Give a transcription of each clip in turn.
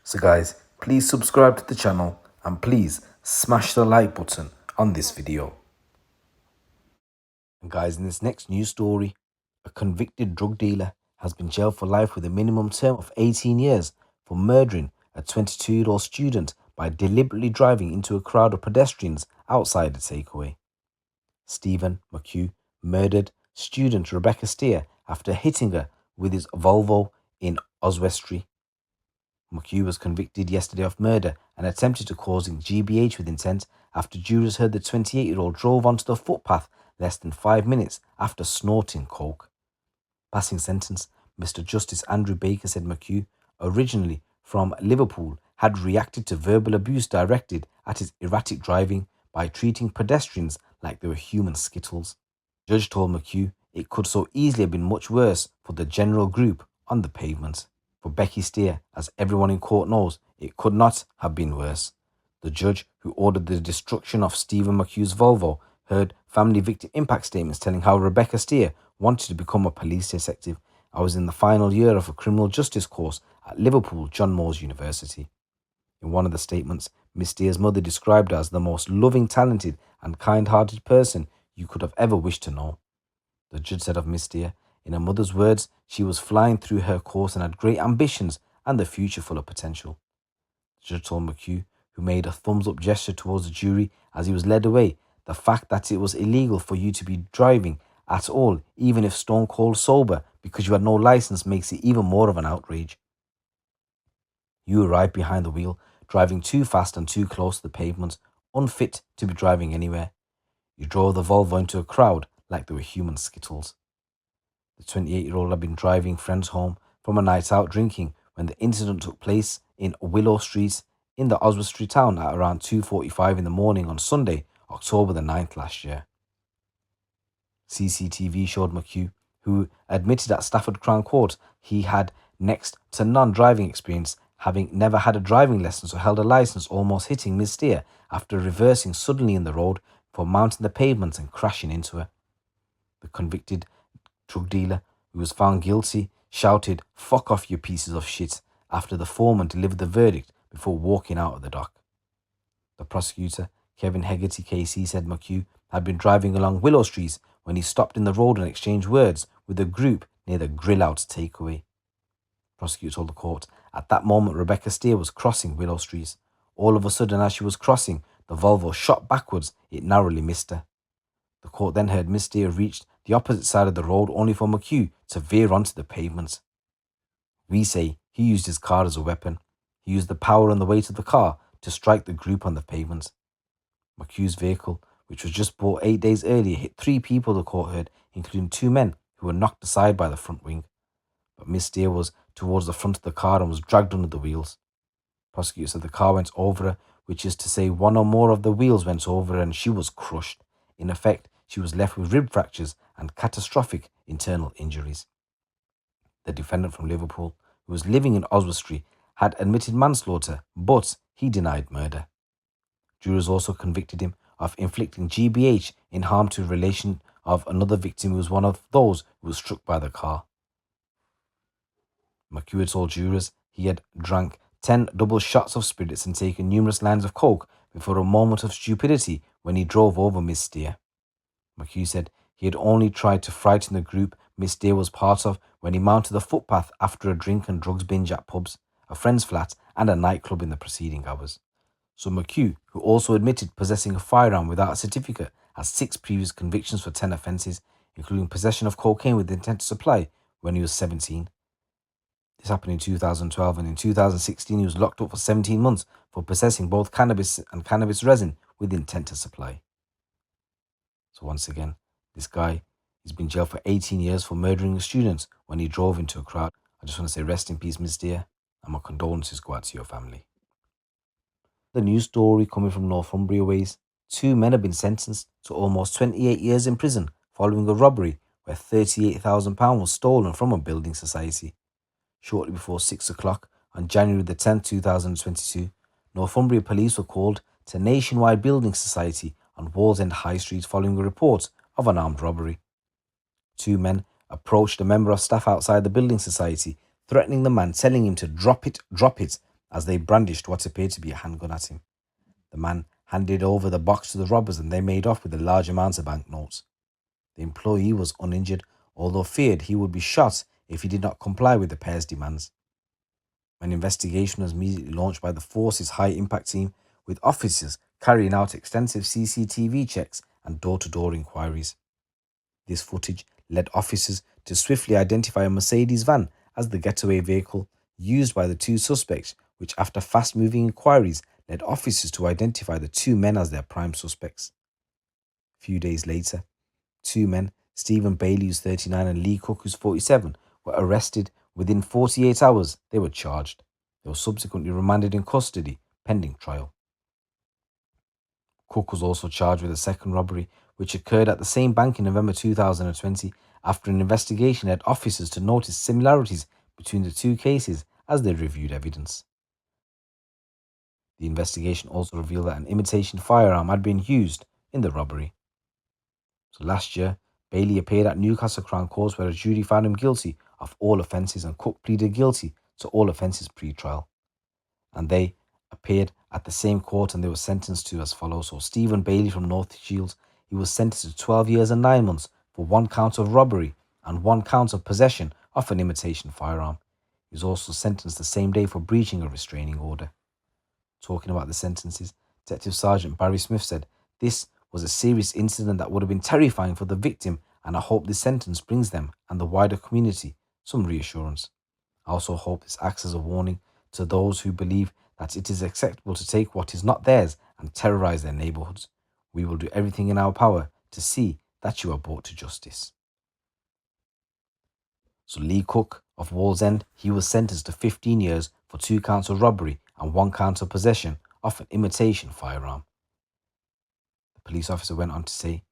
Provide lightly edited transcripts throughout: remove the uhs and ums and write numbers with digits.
So guys, please subscribe to the channel and please smash the like button on this video. And guys, in this next news story, a convicted drug dealer has been jailed for life with a minimum term of 18 years for murdering a 22-year-old student by deliberately driving into a crowd of pedestrians outside a takeaway. Stephen McHugh murdered student Rebecca Steer after hitting her with his Volvo in Oswestry. McHugh was convicted yesterday of murder and attempted to causing GBH with intent after jurors heard the 28-year-old drove onto the footpath less than 5 minutes after snorting coke. Passing sentence, Mr. Justice Andrew Baker said McHugh, originally from Liverpool, had reacted to verbal abuse directed at his erratic driving by treating pedestrians like they were human skittles. The judge told McHugh it could so easily have been much worse for the general group on the pavement. For Becky Steer, as everyone in court knows, it could not have been worse. The judge, who ordered the destruction of Stephen McHugh's Volvo, heard family victim impact statements telling how Rebecca Steer wanted to become a police detective. I was in the final year of a criminal justice course at Liverpool John Moores University. In one of the statements, Miss Steer's mother described her as the most loving, talented and kind-hearted person you could have ever wished to know. The judge said of Miss Steer, in her mother's words, she was flying through her course and had great ambitions and the future full of potential. The judge told McHugh, who made a thumbs-up gesture towards the jury as he was led away, the fact that it was illegal for you to be driving at all, even if stone cold sober, because you had no license, makes it even more of an outrage. You were right behind the wheel, driving too fast and too close to the pavement, unfit to be driving anywhere. You drove the Volvo into a crowd like they were human skittles. The 28-year-old had been driving friends home from a night out drinking when the incident took place in Willow Street in the Oswestry town at around 2:45 in the morning on Sunday, October the 9th last year. CCTV showed McHugh, who admitted at Stafford Crown Court he had next to none driving experience, having never had a driving lesson or held a license, almost hitting Miss Steer after reversing suddenly in the road for mounting the pavement and crashing into her. The convicted drug dealer, who was found guilty, shouted, "Fuck off, you pieces of shit," after the foreman delivered the verdict before walking out of the dock. The prosecutor, Kevin Hegarty KC, said McHugh had been driving along Willow Street when he stopped in the road and exchanged words with a group near the Grill Out takeaway. The prosecutor told the court, at that moment Rebecca Steer was crossing Willow Street. All of a sudden, as she was crossing, the Volvo shot backwards. It narrowly missed her. The court then heard Miss Steer reached the opposite side of the road only for McHugh to veer onto the pavement. We say he used his car as a weapon. He used the power and the weight of the car to strike the group on the pavement. McHugh's vehicle, which was just bought 8 days earlier, hit 3 people, the court heard, including 2 men who were knocked aside by the front wing. But Miss Steer was towards the front of the car and was dragged under the wheels. Prosecutor said the car went over her, which is to say one or more of the wheels went over her and she was crushed. In effect, she was left with rib fractures and catastrophic internal injuries. The defendant from Liverpool, who was living in Oswestry, had admitted manslaughter, but he denied murder. Jurors also convicted him of inflicting GBH in harm to a relation of another victim who was one of those who was struck by the car. McHugh told jurors he had drank 10 double shots of spirits and taken numerous lines of coke before a moment of stupidity when he drove over Miss Steer. McHugh said he had only tried to frighten the group Miss Steer was part of when he mounted the footpath after a drink and drugs binge at pubs, a friend's flat and a nightclub in the preceding hours. So McHugh, who also admitted possessing a firearm without a certificate, has 6 previous convictions for 10 offences, including possession of cocaine with intent to supply when he was 17. This happened in 2012, and in 2016 he was locked up for 17 months for possessing both cannabis and cannabis resin with intent to supply. So once again, this guy has been jailed for 18 years for murdering a student when he drove into a crowd. I just want to say rest in peace, Miss Dear, and my condolences go out to your family. The news story coming from Northumbria ways. 2 men have been sentenced to almost 28 years in prison following a robbery where £38,000 was stolen from a building society. Shortly before 6 o'clock on January the 10th, 2022, Northumbria police were called to Nationwide Building Society on Wallsend High Street following a report of an armed robbery. 2 men approached a member of staff outside the building society, threatening the man, telling him to drop it, as they brandished what appeared to be a handgun at him. The man handed over the box to the robbers and they made off with the large amounts of banknotes. The employee was uninjured, although feared he would be shot if he did not comply with the pair's demands. An investigation was immediately launched by the force's high impact team, with officers carrying out extensive CCTV checks and door to door inquiries. This footage led officers to swiftly identify a Mercedes van as the getaway vehicle used by the two suspects, which, after fast moving inquiries, led officers to identify the two men as their prime suspects. A few days later, two men, Stephen Bailey, who's 39, and Lee Cook, who's 47, were arrested. Within 48 hours, they were charged. They were subsequently remanded in custody, pending trial. Cook was also charged with a second robbery, which occurred at the same bank in November 2020 after an investigation led officers to notice similarities between the two cases as they reviewed evidence. The investigation also revealed that an imitation firearm had been used in the robbery. So last year, Bailey appeared at Newcastle Crown Court where a jury found him guilty of all offences and Cook pleaded guilty to all offences pre-trial. And they appeared at the same court and they were sentenced to as follows. So Stephen Bailey from North Shields, he was sentenced to 12 years and 9 months for 1 count of robbery and 1 count of possession of an imitation firearm. He was also sentenced the same day for breaching a restraining order. Talking about the sentences, Detective Sergeant Barry Smith said, "This was a serious incident that would have been terrifying for the victim, and I hope this sentence brings them and the wider community some reassurance. I also hope this acts as a warning to those who believe that it is acceptable to take what is not theirs and terrorize their neighborhoods. We will do everything in our power to see that you are brought to justice." So Lee Cook of Wallsend, he was sentenced to 15 years for 2 counts of robbery and 1 count of possession of an imitation firearm. The police officer went on to say,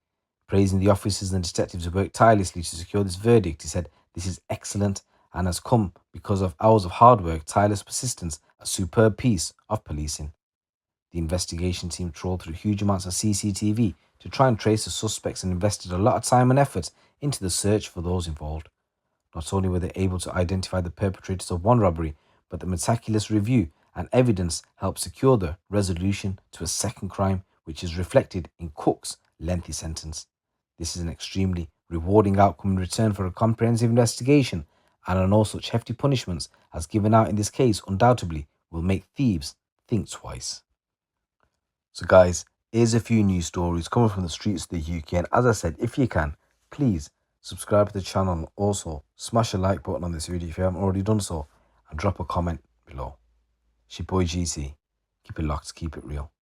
praising the officers and detectives who worked tirelessly to secure this verdict, he said, "This is excellent and has come because of hours of hard work, tireless persistence, a superb piece of policing." The investigation team trawled through huge amounts of CCTV to try and trace the suspects and invested a lot of time and effort into the search for those involved. Not only were they able to identify the perpetrators of one robbery, but the meticulous review and evidence helped secure the resolution to a second crime, which is reflected in Cook's lengthy sentence. This is an extremely rewarding outcome in return for a comprehensive investigation, and I know such hefty punishments as given out in this case undoubtedly will make thieves think twice. So guys, here's a few news stories coming from the streets of the UK, and as I said, if you can, please subscribe to the channel and also smash a like button on this video if you haven't already done so, and drop a comment below. It's your boy GC. Keep it locked, keep it real.